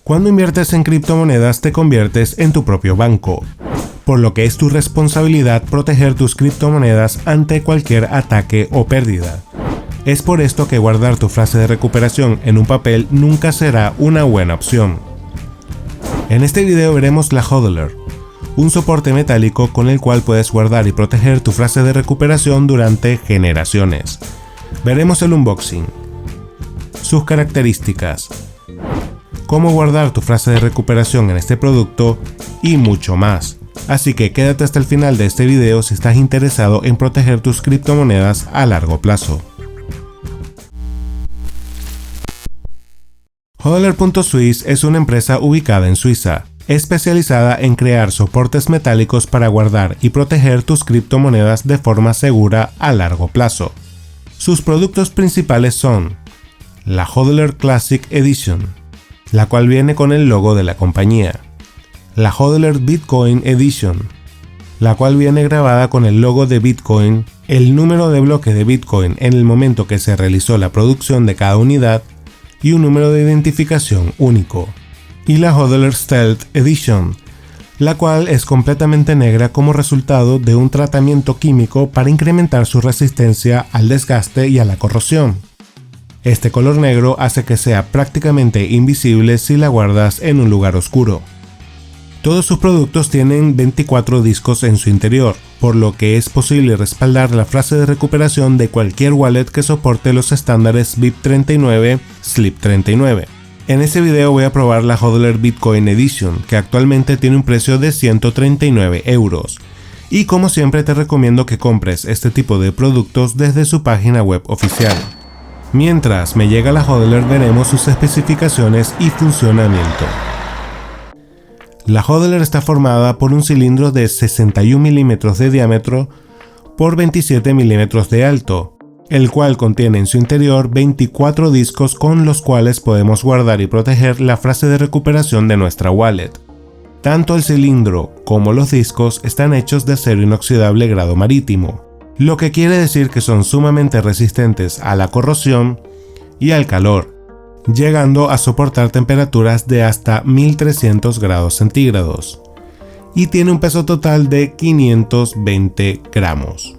Cuando inviertes en criptomonedas te conviertes en tu propio banco, por lo que es tu responsabilidad proteger tus criptomonedas ante cualquier ataque o pérdida. Es por esto que guardar tu frase de recuperación en un papel nunca será una buena opción. En este video veremos la HODLer, un soporte metálico con el cual puedes guardar y proteger tu frase de recuperación durante generaciones. Veremos el unboxing, sus características, cómo guardar tu frase de recuperación en este producto y mucho más. Así que quédate hasta el final de este video si estás interesado en proteger tus criptomonedas a largo plazo. HODLer.Swiss es una empresa ubicada en Suiza, especializada en crear soportes metálicos para guardar y proteger tus criptomonedas de forma segura a largo plazo. Sus productos principales son la HODLer Classic Edition, la cual viene con el logo de la compañía, la HODLer Bitcoin Edition, la cual viene grabada con el logo de Bitcoin, el número de bloque de Bitcoin en el momento que se realizó la producción de cada unidad y un número de identificación único, y la HODLer Stealth Edition, la cual es completamente negra como resultado de un tratamiento químico para incrementar su resistencia al desgaste y a la corrosión. Este color negro hace que sea prácticamente invisible si la guardas en un lugar oscuro. Todos sus productos tienen 24 discos en su interior, por lo que es posible respaldar la frase de recuperación de cualquier wallet que soporte los estándares BIP39, SLIP39. En este video voy a probar la HODLer Bitcoin Edition, que actualmente tiene un precio de 139 €. Y como siempre te recomiendo que compres este tipo de productos desde su página web oficial. Mientras me llega la HODLer veremos sus especificaciones y funcionamiento. La HODLer está formada por un cilindro de 61 milímetros de diámetro por 27 milímetros de alto, el cual contiene en su interior 24 discos con los cuales podemos guardar y proteger la frase de recuperación de nuestra wallet. Tanto el cilindro como los discos están hechos de acero inoxidable grado marítimo, lo que quiere decir que son sumamente resistentes a la corrosión y al calor, llegando a soportar temperaturas de hasta 1300 grados centígrados, y tiene un peso total de 520 gramos.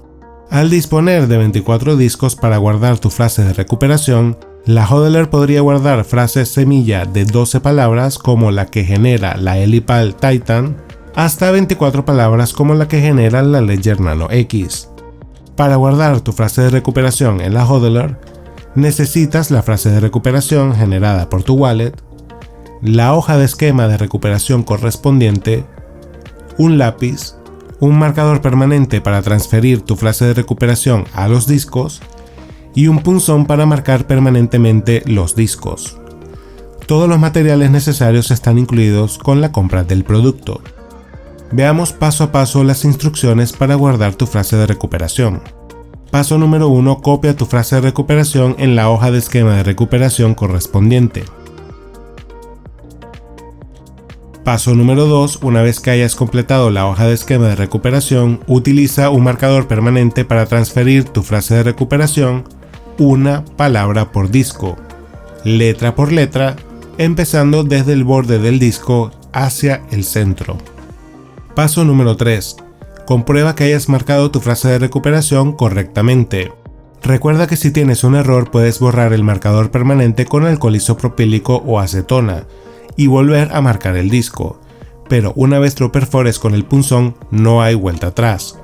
Al disponer de 24 discos para guardar tu frase de recuperación, la HODLer podría guardar frases semilla de 12 palabras como la que genera la Elipal Titan, hasta 24 palabras como la que genera la Ledger Nano X. Para guardar tu frase de recuperación en la HODLer, necesitas la frase de recuperación generada por tu wallet, la hoja de esquema de recuperación correspondiente, un lápiz, un marcador permanente para transferir tu frase de recuperación a los discos y un punzón para marcar permanentemente los discos. Todos los materiales necesarios están incluidos con la compra del producto. Veamos paso a paso las instrucciones para guardar tu frase de recuperación. Paso número 1. Copia tu frase de recuperación en la hoja de esquema de recuperación correspondiente. Paso número 2. Una vez que hayas completado la hoja de esquema de recuperación, utiliza un marcador permanente para transferir tu frase de recuperación una palabra por disco, letra por letra, empezando desde el borde del disco hacia el centro. Paso número 3. Comprueba que hayas marcado tu frase de recuperación correctamente. Recuerda que si tienes un error puedes borrar el marcador permanente con alcohol isopropílico o acetona y volver a marcar el disco, pero una vez lo perfores con el punzón no hay vuelta atrás.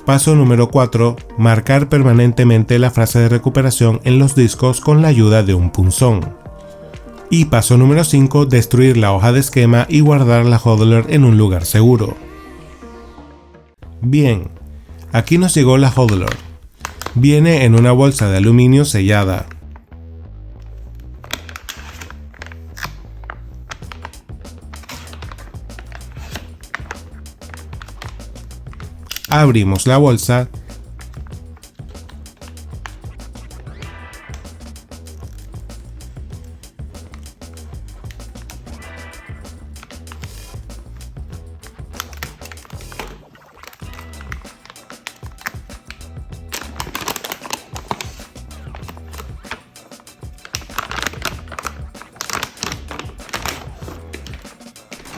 Paso número 4. Marcar permanentemente la frase de recuperación en los discos con la ayuda de un punzón. Y paso número 5. Destruir la hoja de esquema y guardar la HODLer en un lugar seguro. Bien, aquí nos llegó la HODLer. Viene en una bolsa de aluminio sellada. Abrimos la bolsa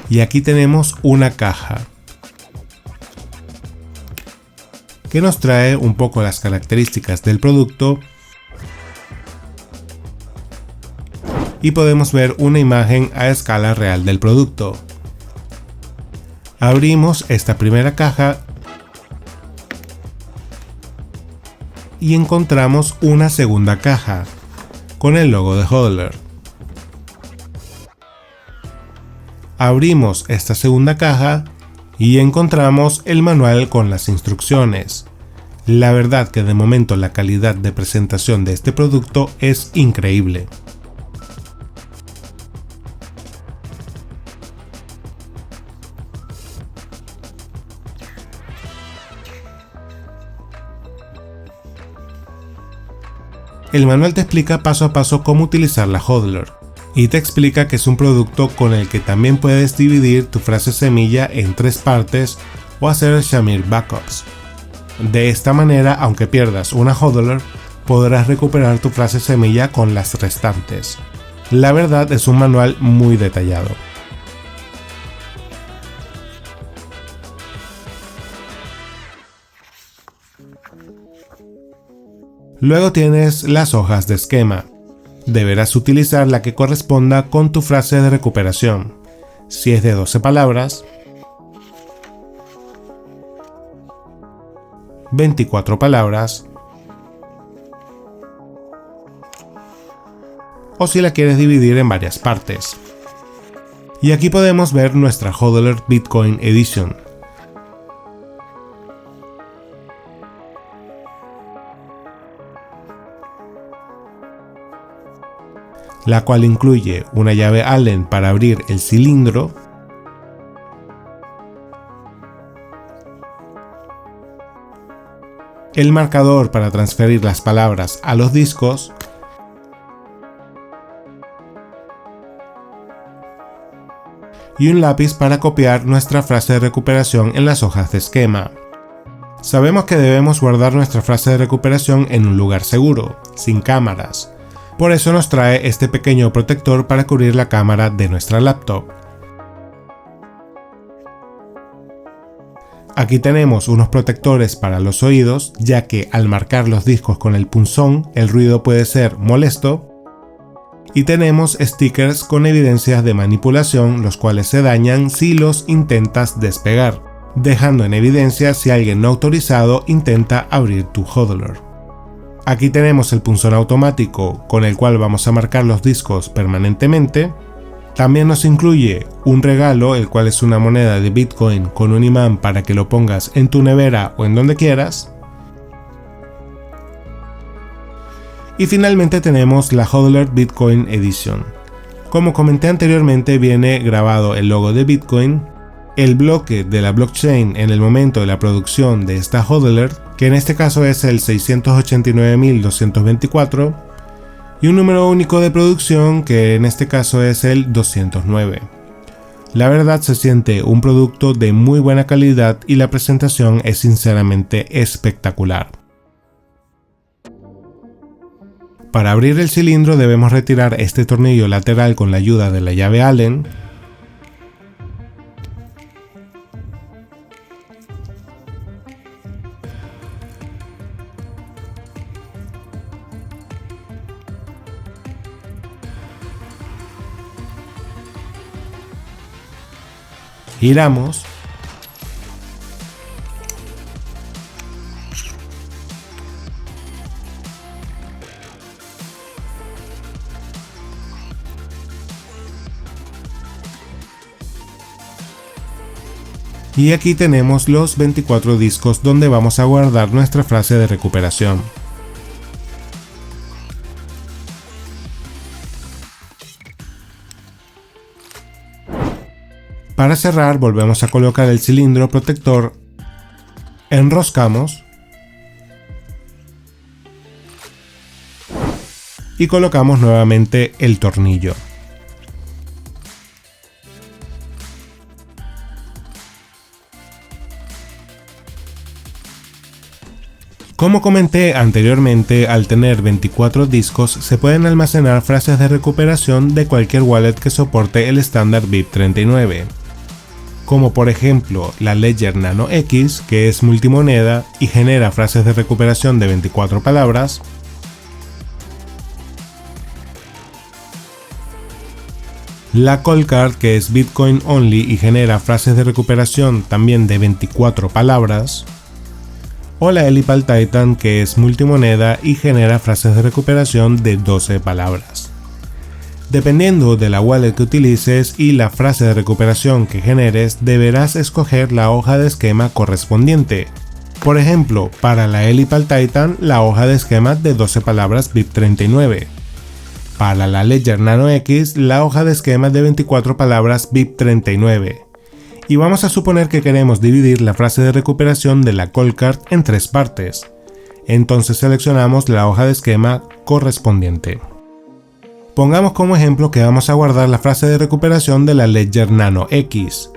Y aquí tenemos una caja que nos trae un poco las características del producto y podemos ver una imagen a escala real del producto. Abrimos esta primera caja y encontramos una segunda caja con el logo de Hodler. Abrimos esta segunda caja y encontramos el manual con las instrucciones. La verdad que de momento la calidad de presentación de este producto es increíble. El manual te explica paso a paso cómo utilizar la Hodler y te explica que es un producto con el que también puedes dividir tu frase semilla en 3 partes o hacer Shamir backups. De esta manera, aunque pierdas una Hodler, podrás recuperar tu frase semilla con las restantes. La verdad es un manual muy detallado. Luego tienes las hojas de esquema. Deberás utilizar la que corresponda con tu frase de recuperación. Si es de 12 palabras, 24 palabras, o si la quieres dividir en varias partes. Y aquí podemos ver nuestra Hodler Bitcoin Edition. La cual incluye una llave Allen para abrir el cilindro, el marcador para transferir las palabras a los discos, y un lápiz para copiar nuestra frase de recuperación en las hojas de esquema. Sabemos que debemos guardar nuestra frase de recuperación en un lugar seguro, sin cámaras. Por eso nos trae este pequeño protector para cubrir la cámara de nuestra laptop. Aquí tenemos unos protectores para los oídos, ya que al marcar los discos con el punzón, el ruido puede ser molesto. Y tenemos stickers con evidencias de manipulación, los cuales se dañan si los intentas despegar, dejando en evidencia si alguien no autorizado intenta abrir tu Hodler. Aquí tenemos el punzón automático con el cual vamos a marcar los discos permanentemente. También nos incluye un regalo, el cual es una moneda de Bitcoin con un imán para que lo pongas en tu nevera o en donde quieras. Y finalmente tenemos la Hodler Bitcoin Edition. Como comenté anteriormente, viene grabado el logo de Bitcoin, el bloque de la blockchain en el momento de la producción de esta Hodler, que en este caso es el 689.224, y un número único de producción que en este caso es el 209. La verdad se siente un producto de muy buena calidad y la presentación es sinceramente espectacular. Para abrir el cilindro debemos retirar este tornillo lateral con la ayuda de la llave Allen. Giramos y aquí tenemos los 24 discos donde vamos a guardar nuestra frase de recuperación. Para cerrar, volvemos a colocar el cilindro protector, enroscamos y colocamos nuevamente el tornillo. Como comenté anteriormente, al tener 24 discos se pueden almacenar frases de recuperación de cualquier wallet que soporte el estándar BIP39. como por ejemplo la Ledger Nano X, que es multimoneda y genera frases de recuperación de 24 palabras, la Coldcard, que es Bitcoin only y genera frases de recuperación también de 24 palabras, o la Elipal Titan, que es multimoneda y genera frases de recuperación de 12 palabras. Dependiendo de la wallet que utilices y la frase de recuperación que generes, deberás escoger la hoja de esquema correspondiente. Por ejemplo, para la Elipal Titan, la hoja de esquema de 12 palabras BIP39. Para la Ledger Nano X, la hoja de esquema de 24 palabras BIP39. Y vamos a suponer que queremos dividir la frase de recuperación de la Coldcard en 3 partes. Entonces seleccionamos la hoja de esquema correspondiente. Pongamos como ejemplo que vamos a guardar la frase de recuperación de la Ledger Nano X.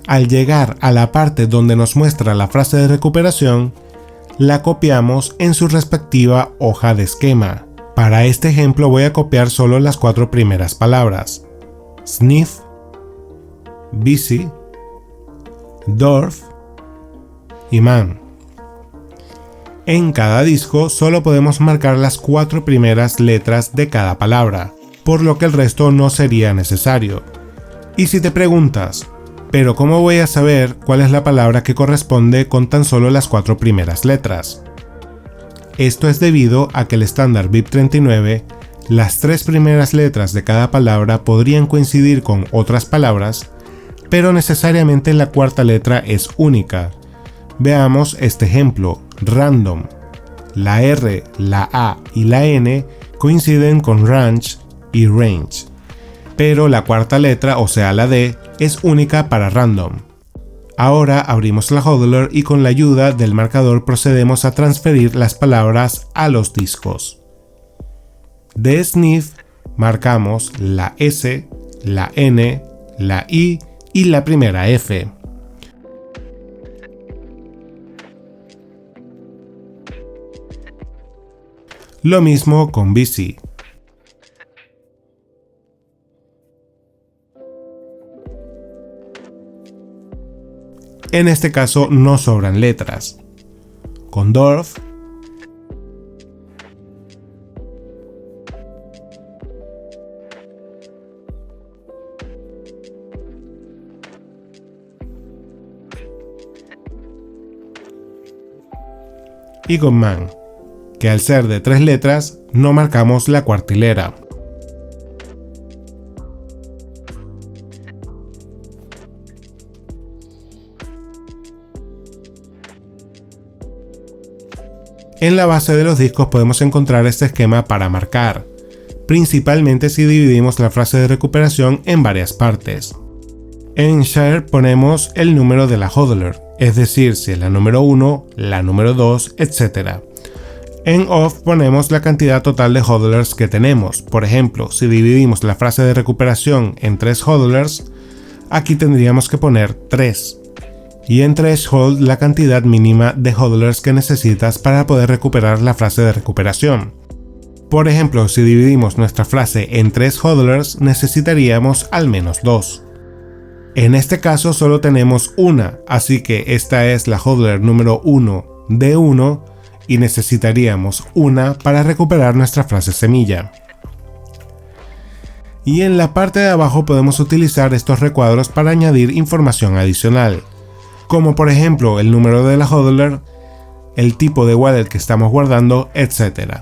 Al llegar a la parte donde nos muestra la frase de recuperación, la copiamos en su respectiva hoja de esquema. Para este ejemplo voy a copiar solo las 4 primeras palabras: sniff, busy, dwarf y man. En cada disco solo podemos marcar las 4 primeras letras de cada palabra, por lo que el resto no sería necesario. Y si te preguntas, ¿pero cómo voy a saber cuál es la palabra que corresponde con tan solo las 4 primeras letras? Esto es debido a que el estándar BIP39, las 3 primeras letras de cada palabra podrían coincidir con otras palabras, pero necesariamente la cuarta letra es única. Veamos este ejemplo: random. La R, la A y la N coinciden con ranch y range, pero la cuarta letra, o sea la D, es única para random. Ahora abrimos la hodler y con la ayuda del marcador procedemos a transferir las palabras a los discos. De sniff marcamos la S, la N, la I y la primera F. Lo mismo con busy. En este caso no sobran letras. Con dwarf, y con man, que al ser de 3 letras no marcamos la cuarta hilera. En la base de los discos podemos encontrar este esquema para marcar, principalmente si dividimos la frase de recuperación en varias partes. En share ponemos el número de la hodler, es decir, si es la número 1, la número 2, etc. En off ponemos la cantidad total de hodlers que tenemos. Por ejemplo, si dividimos la frase de recuperación en 3 hodlers, aquí tendríamos que poner 3. Y en threshold la cantidad mínima de hodlers que necesitas para poder recuperar la frase de recuperación. Por ejemplo, si dividimos nuestra frase en 3 hodlers, necesitaríamos al menos 2. En este caso solo tenemos una, así que esta es la hodler número 1 de 1 y necesitaríamos una para recuperar nuestra frase semilla. Y en la parte de abajo podemos utilizar estos recuadros para añadir información adicional, como por ejemplo el número de la hodler, el tipo de wallet que estamos guardando, etc.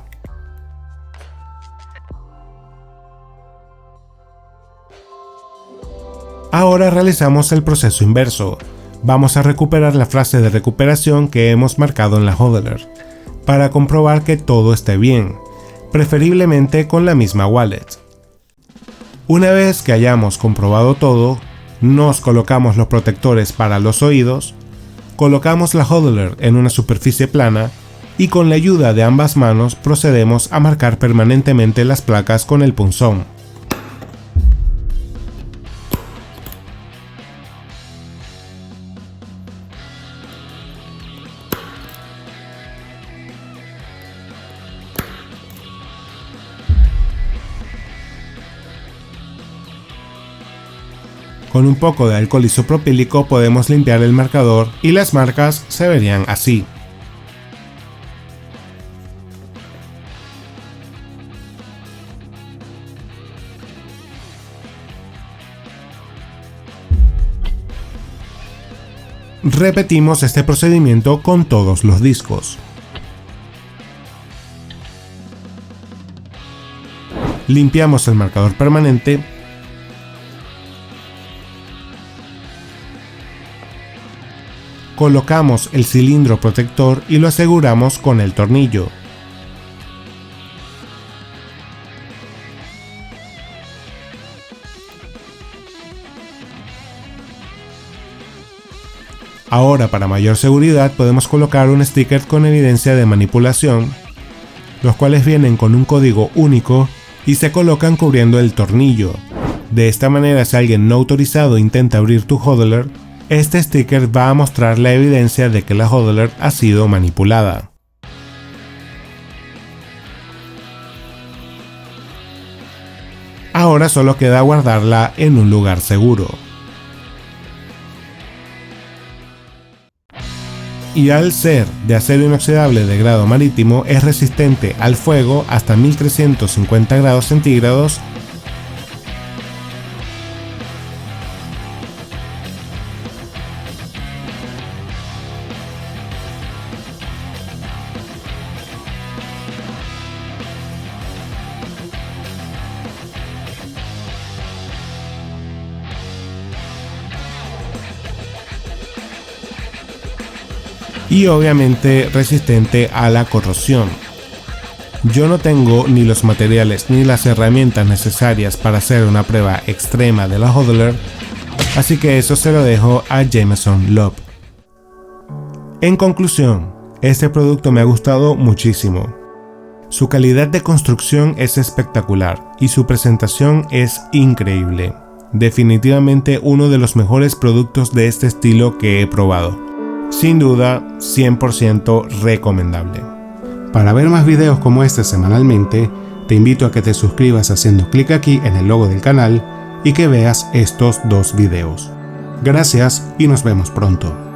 Ahora realizamos el proceso inverso. Vamos a recuperar la frase de recuperación que hemos marcado en la hodler, para comprobar que todo esté bien, preferiblemente con la misma wallet. Una vez que hayamos comprobado todo, nos colocamos los protectores para los oídos, colocamos la hodler en una superficie plana y con la ayuda de ambas manos procedemos a marcar permanentemente las placas con el punzón. Con un poco de alcohol isopropílico podemos limpiar el marcador y las marcas se verían así. Repetimos este procedimiento con todos los discos. Limpiamos el marcador permanente. Colocamos el cilindro protector y lo aseguramos con el tornillo. Ahora, para mayor seguridad, podemos colocar un sticker con evidencia de manipulación, los cuales vienen con un código único y se colocan cubriendo el tornillo. De esta manera, si alguien no autorizado intenta abrir tu hodler, este sticker va a mostrar la evidencia de que la hodler ha sido manipulada. Ahora solo queda guardarla en un lugar seguro. Y al ser de acero inoxidable de grado marítimo, es resistente al fuego hasta 1350 grados centígrados. Y obviamente resistente a la corrosión. Yo no tengo ni los materiales ni las herramientas necesarias para hacer una prueba extrema de la hodler, así que eso se lo dejo a Jameson Loeb. En conclusión, este producto me ha gustado muchísimo. Su calidad de construcción es espectacular y su presentación es increíble. Definitivamente uno de los mejores productos de este estilo que he probado. Sin duda, 100% recomendable. Para ver más videos como este semanalmente, te invito a que te suscribas haciendo clic aquí en el logo del canal y que veas estos dos videos. Gracias y nos vemos pronto.